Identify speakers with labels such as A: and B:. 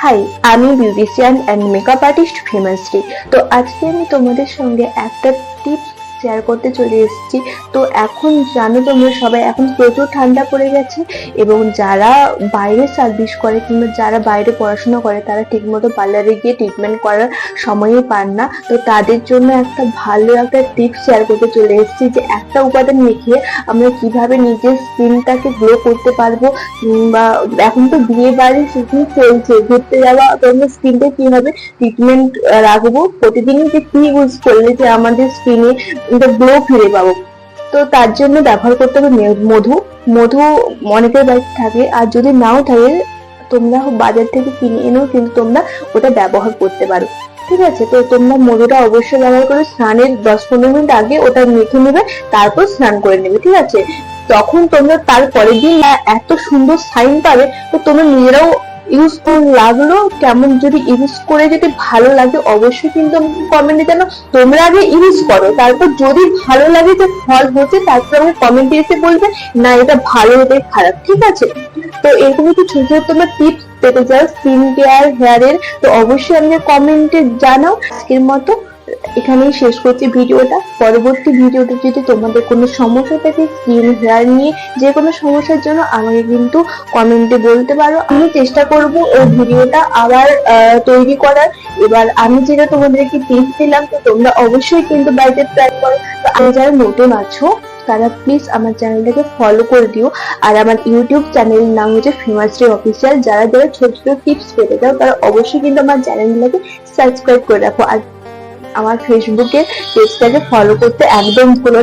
A: High, আমি beautician and makeup artist ফেমাশ্রী। তো আজকে আমি তোমাদের সঙ্গে একটা টিপস শেয়ার করতে চলে এসেছি। তো এখন জানো তোমরা সবাই, এখন প্রচুর ঠান্ডা পড়ে গেছে এবং যারা বাইরে সার্ভিস করে কিংবা যারা বাইরে পড়াশোনা করে তারা ঠিকমতো পার্লারে গিয়ে ট্রিটমেন্ট করার সময়ই পান না। তো তাদের জন্য একটা ভালো একটা টিপস শেয়ার করতে চলে এসেছি যে একটা উপাদান মেখে আমরা কিভাবে নিজের স্কিনটাকে গ্লো করতে পারবো। কিংবা এখন তো বিয়ে বাড়ি সিজন চলছে, ঘুরতে যাওয়া, তো আমরা স্কিনটা কিভাবে ট্রিটমেন্ট রাখবো, প্রতিদিনই যে কি ইউজ করলে যে আমাদের স্কিনে গ্লো ফিরে পাবো। তো তার জন্য ব্যবহার করতে হবে মধু। মধু অনেকের বাড়িতে থাকে, আর যদি নাও থাকে তোমরা বাজার থেকে কিনে এনেও কিন্তু তোমরা ওটা ব্যবহার করতে পারো। ঠিক আছে, তো তোমরা মধুটা অবশ্যই ব্যবহার করে স্নানের 10-15 মিনিট আগে ওটা মেখে নেবে, তারপর স্নান করে নেবে। ঠিক আছে, তখন তোমরা তার পরের দিন এত সুন্দর সাইন পাবে। তো তোমরা নিজেরাও ইউজ করে লাগলো কেমন, যদি ইউজ করে যদি ভালো লাগে অবশ্যই কিন্তু আমাকে কমেন্টে জানাও। তোমরা আগে ইউজ করো, তারপর যদি ভালো লাগে যে ফল হচ্ছে তারপর আমাকে কমেন্টে এসে বলবে না এটা ভালো এটা খারাপ। ঠিক আছে, তো এরকম একটু ছোট ছোট তোমরা টিপস পেতে চাও স্কিন কেয়ার হেয়ারের, তো অবশ্যই আমাকে কমেন্টে জানাও। আজকের মতো এখানেই শেষ করছি ভিডিওটা। পরবর্তী ভিডিওতে যদি তোমাদের কোনো সমস্যা থাকে স্কিন হেয়ার নিয়ে, যে কোনো সমস্যার জন্য আমাকে কিন্তু কমেন্টে বলতে পারো। আমি চেষ্টা করব ওই ভিডিওটা আবার তৈরি করার। এবার আমি যেটা তোমাদেরকে টিপস দিলাম, তো তোমরা অবশ্যই কিন্তু বাড়িতে ট্রাই করো। তো আমি যারা নতুন আছো তারা প্লিজ আমার চ্যানেলটাকে ফলো করে দিও। আর আমার ইউটিউব চ্যানেলের নাম হচ্ছে ফেমাশ্রী অফিসিয়াল। যারা যারা ছোট ছোট টিপস পেতে চাও তারা অবশ্যই কিন্তু আমার চ্যানেলটাকে সাবস্ক্রাইব করে রাখো। আর আমার ফেসবুকে পেজটাকে ফলো করতে একদম ভুলো না।